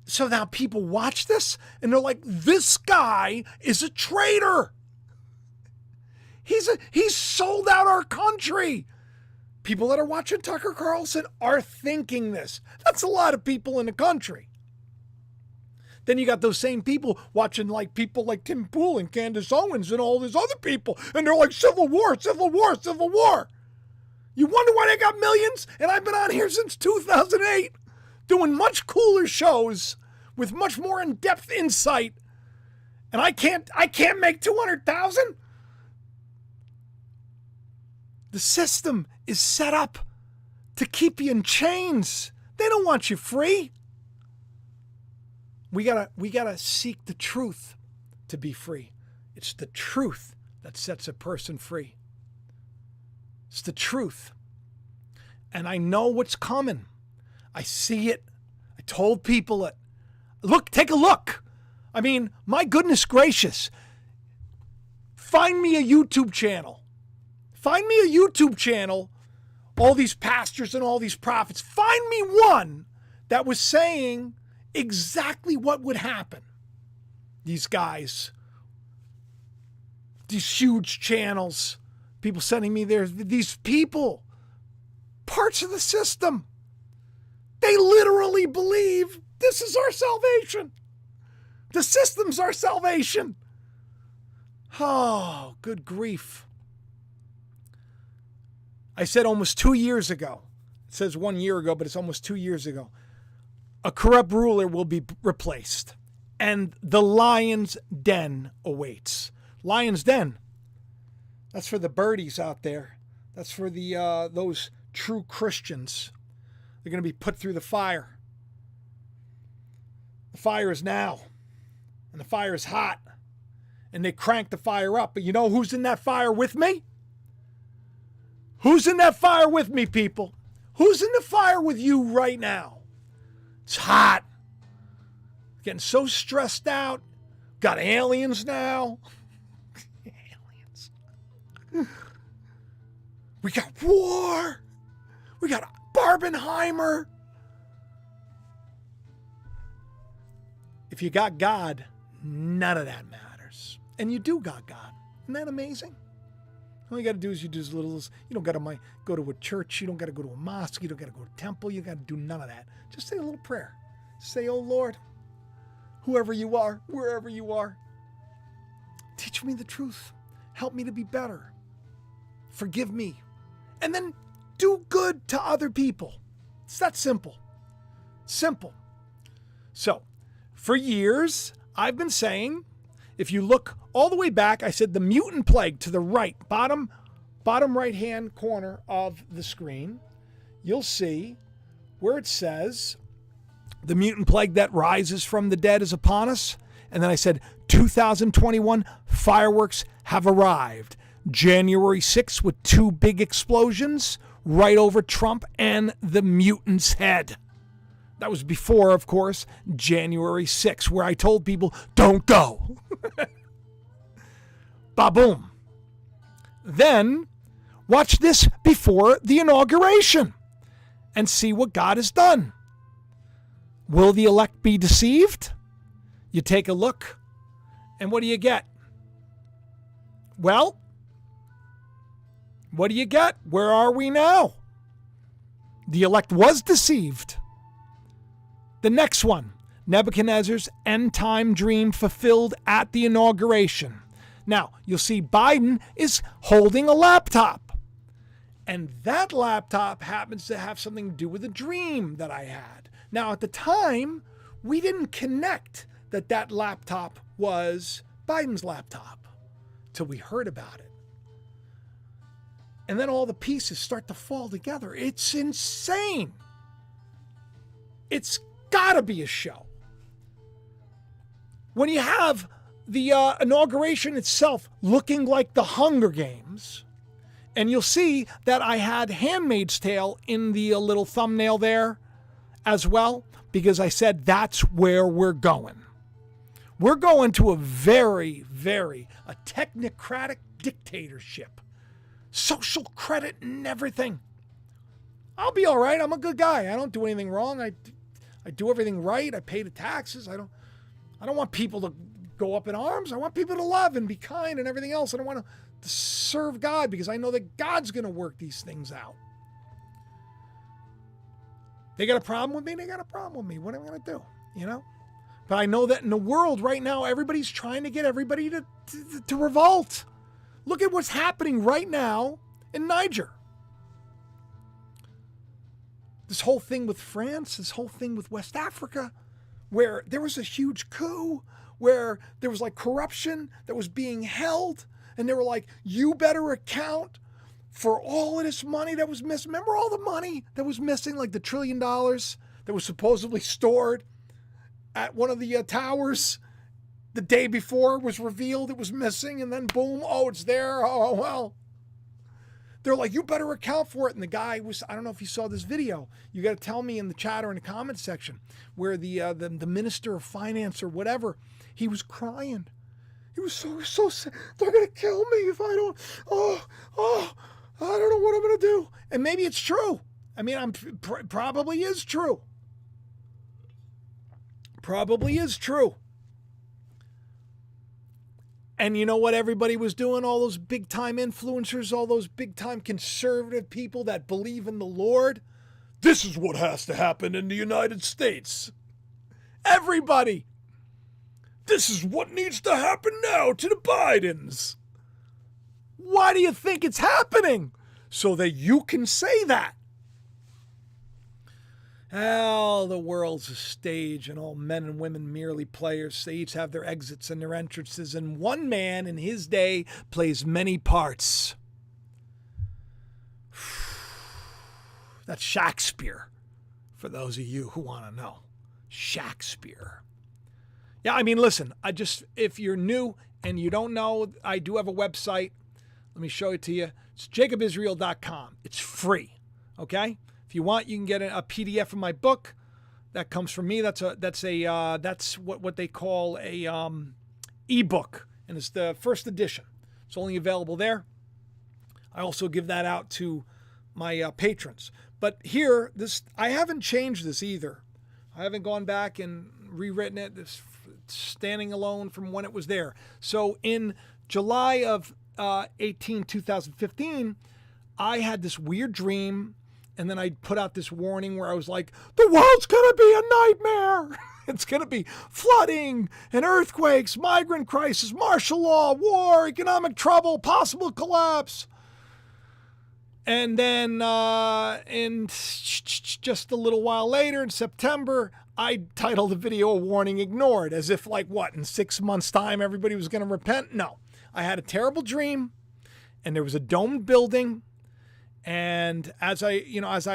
so now people watch this and they're like, this guy is a traitor. He's sold out our country. People that are watching Tucker Carlson are thinking this. That's a lot of people in the country. Then you got those same people watching like people like Tim Pool and Candace Owens and all these other people. And they're like, civil war, civil war, civil war. You wonder why they got millions? And I've been on here since 2008 doing much cooler shows with much more in-depth insight. And I can't make 200,000? The system is set up to keep you in chains. They don't want you free. We gotta seek the truth to be free. It's the truth that sets a person free. It's the truth. And I know what's coming. I see it. I told people it. Look, take a look. I mean, my goodness gracious. Find me a YouTube channel. Find me a YouTube channel. All these pastors and all these prophets. Find me one that was saying exactly what would happen. These guys, these huge channels, people sending me these people, parts of the system, they literally believe this is our salvation. The system's our salvation. Oh, good grief. I said almost 2 years ago, it says 1 year ago, but it's almost 2 years ago, a corrupt ruler will be replaced, and the lion's den awaits. Lion's den. That's for the birdies out there. That's for the those true Christians. They're going to be put through the fire. The fire is now, and the fire is hot, and they crank the fire up. But you know who's in that fire with me? Who's in that fire with me, people? Who's in the fire with you right now? It's hot. Getting so stressed out. Got aliens now. Aliens. We got war. We got Barbenheimer. If you got God, none of that matters. And you do got God. Isn't that amazing? All you got to do is you do as little as, you don't got to go to a church. You don't got to go to a mosque. You don't got to go to a temple. You got to do none of that. Just say a little prayer. Say, oh Lord, whoever you are, wherever you are, teach me the truth. Help me to be better. Forgive me. And then do good to other people. It's that simple. Simple. So, for years, I've been saying, if you look all the way back, I said the mutant plague to the right, bottom right-hand corner of the screen, you'll see where it says the mutant plague that rises from the dead is upon us. And then I said 2021 fireworks have arrived. January 6th with 2 big explosions right over Trump and the mutant's head. That was before, of course, January 6th, where I told people, don't go. Ba-boom. Then, watch this before the inauguration and see what God has done. Will the elect be deceived? You take a look, and what do you get? Well, what do you get? Where are we now? The elect was deceived. The next one, Nebuchadnezzar's end-time dream fulfilled at the inauguration. Now, you'll see Biden is holding a laptop. And that laptop happens to have something to do with a dream that I had. Now, at the time, we didn't connect that laptop was Biden's laptop till we heard about it. And then all the pieces start to fall together. It's insane. It's gotta be a show. When you have the inauguration itself looking like the Hunger Games, and you'll see that I had Handmaid's Tale in the little thumbnail there as well, because I said that's where we're going. We're going to a very, a technocratic dictatorship. Social credit and everything. I'll be all right. I'm a good guy. I don't do anything wrong. I do everything right. I pay the taxes. I don't want people to go up in arms. I want people to love and be kind and everything else. I don't want to serve God because I know that God's going to work these things out. They got a problem with me? They got a problem with me. What am I going to do? You know? But I know that in the world right now, everybody's trying to get everybody to revolt. Look at what's happening right now in Niger. This whole thing with France, this whole thing with West Africa, where there was a huge coup, where there was like corruption that was being held, and they were like, you better account for all of this money that was missing. Remember all the money that was missing, like the $1 trillion that was supposedly stored at one of the towers the day before was revealed it was missing, and then boom, oh, it's there. Oh, well. They're like, you better account for it. And the guy was, I don't know if you saw this video. You got to tell me in the chat or in the comments section where the minister of finance or whatever, he was crying. He was so sad. They're going to kill me if I don't, I don't know what I'm going to do. And maybe it's true. I mean, probably is true. Probably is true. And you know what everybody was doing? All those big-time influencers, all those big-time conservative people that believe in the Lord. This is what has to happen in the United States. Everybody. This is what needs to happen now to the Bidens. Why do you think it's happening? So that you can say that. Oh, the world's a stage, and all men and women merely players. They each have their exits and their entrances, and one man in his day plays many parts. That's Shakespeare, for those of you who want to know. Shakespeare. Yeah, I mean, listen, if you're new and you don't know, I do have a website. Let me show it to you. It's jacobisrael.com. It's free, okay? If you want, you can get a PDF of my book. That comes from me. That's what they call a ebook, and it's the first edition. It's only available there. I also give that out to my patrons. But here, I haven't changed this either. I haven't gone back and rewritten it. It's standing alone from when it was there. So in July of 2015, I had this weird dream. And then I put out this warning where I was like, the world's going to be a nightmare. It's going to be flooding and earthquakes, migrant crisis, martial law, war, economic trouble, possible collapse. And then in just a little while later, in September, I titled the video "A Warning Ignored," as if like what, in 6 months' time, everybody was going to repent? No. I had a terrible dream, and there was a domed building. And as I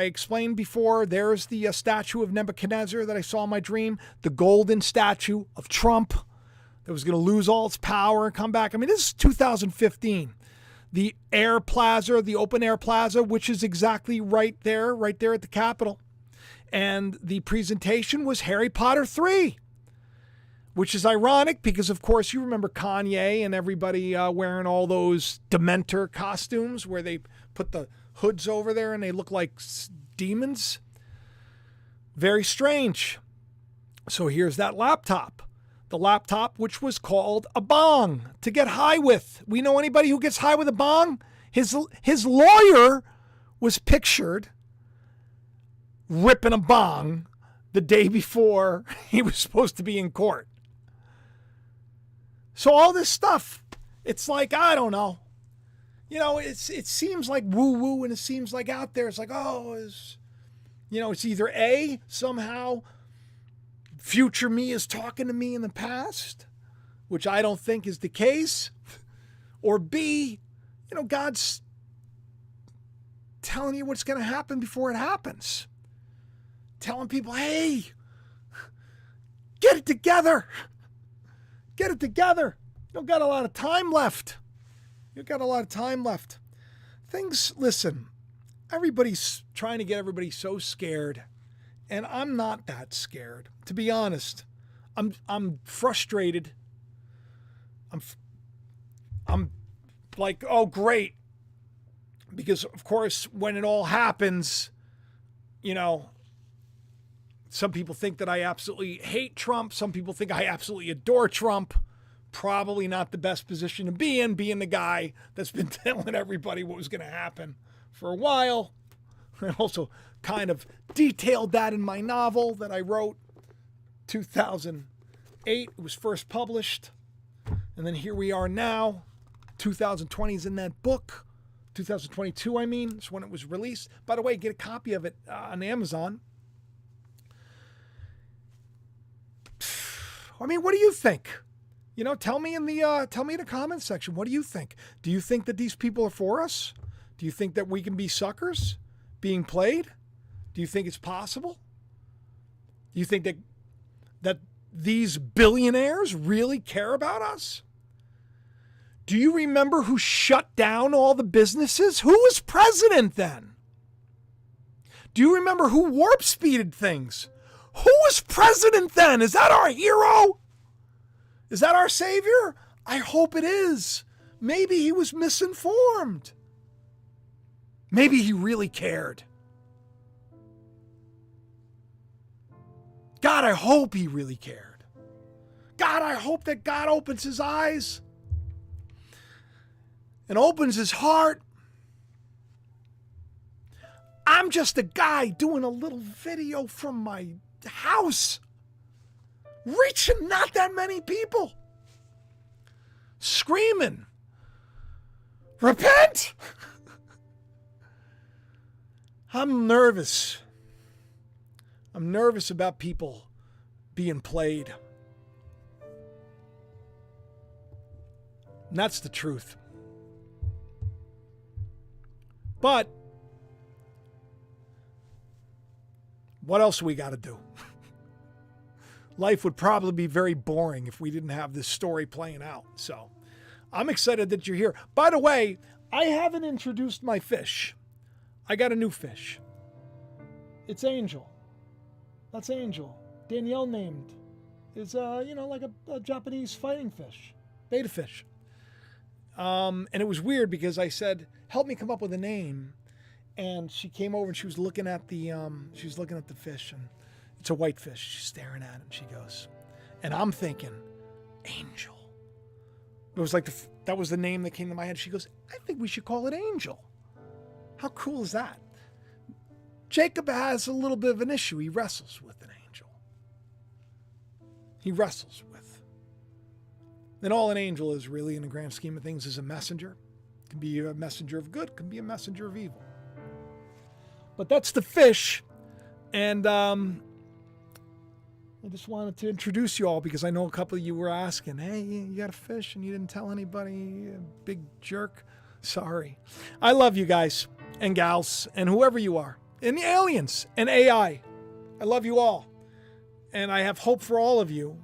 explained before, there's the statue of Nebuchadnezzar that I saw in my dream, the golden statue of Trump that was going to lose all its power and come back. I mean, this is 2015. The Air Plaza, the open air plaza, which is exactly right there at the Capitol. And the presentation was Harry Potter 3, which is ironic because, of course, you remember Kanye and everybody wearing all those Dementor costumes where they put the hoods over there and they look like demons. Very strange. So here's that laptop. The laptop which was called a bong to get high with. We know anybody who gets high with a bong? His lawyer was pictured ripping a bong the day before he was supposed to be in court. So all this stuff, it's like, I don't know. You know, it seems like woo-woo, and it seems like out there, it's like, it's either A, somehow future me is talking to me in the past, which I don't think is the case, or B, God's telling you what's going to happen before it happens. Telling people, hey, get it together. Get it together. You don't got a lot of time left. Listen, everybody's trying to get everybody so scared, and I'm not that scared. To be honest, I'm frustrated. I'm like, oh great. Because of course when it all happens, you know, some people think that I absolutely hate Trump. Some people think I absolutely adore Trump. Probably not the best position to be in, being the guy that's been telling everybody what was going to happen for a while. I also kind of detailed that in my novel that I wrote 2008. It was first published. And then here we are now. 2020 is in that book. 2022, I mean, is when it was released. By the way, get a copy of it on Amazon. I mean, what do you think? You know, tell me in the comments section. What do you think? Do you think that these people are for us? Do you think that we can be suckers being played? Do you think it's possible? Do you think that these billionaires really care about us? Do you remember who shut down all the businesses? Who was president then? Do you remember who warp speeded things? Who was president then? Is that our hero? Is that our savior? I hope it is. Maybe he was misinformed. Maybe he really cared. God, I hope he really cared. God, I hope that God opens his eyes and opens his heart. I'm just a guy doing a little video from my house, reaching not that many people, screaming, repent! I'm nervous. I'm nervous about people being played. And that's the truth. But what else we got to do? Life would probably be very boring if we didn't have this story playing out. So I'm excited that you're here. By the way, I haven't introduced my fish. I got a new fish. It's Angel. That's Angel. Danielle named. Is like a Japanese fighting fish, betta fish. And it was weird because I said, "Help me come up with a name," and she came over and she was looking at the fish, and it's a white fish. She's staring at it, and she goes, and I'm thinking, Angel. It was like that was the name that came to my head. She goes, I think we should call it Angel. How cool is that? Jacob has a little bit of an issue. He wrestles with an angel. He wrestles with. And all an angel is really, in the grand scheme of things, is a messenger. It can be a messenger of good, can be a messenger of evil. But that's the fish. And I just wanted to introduce you all because I know a couple of you were asking, hey, you got a fish and you didn't tell anybody, you big jerk. Sorry. I love you guys and gals and whoever you are. And the aliens and AI. I love you all. And I have hope for all of you.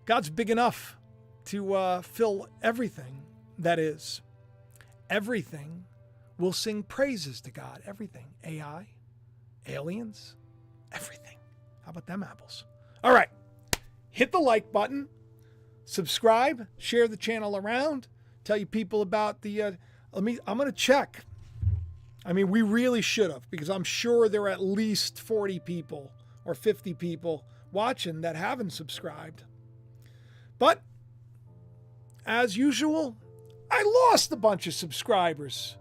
God's big enough to fill everything that is. Everything will sing praises to God. Everything. AI, aliens, everything. How about them apples? All right. Hit the like button. Subscribe. Share the channel around. Tell you people about the... I'm going to check. I mean, we really should have, because I'm sure there are at least 40 people or 50 people watching that haven't subscribed. But, as usual, I lost a bunch of subscribers,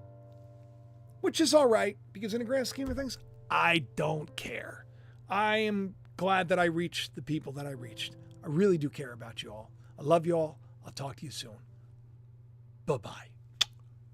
which is all right, because in the grand scheme of things, I don't care. I am glad that I reached the people that I reached. I really do care about you all. I love you all. I'll talk to you soon. Bye-bye.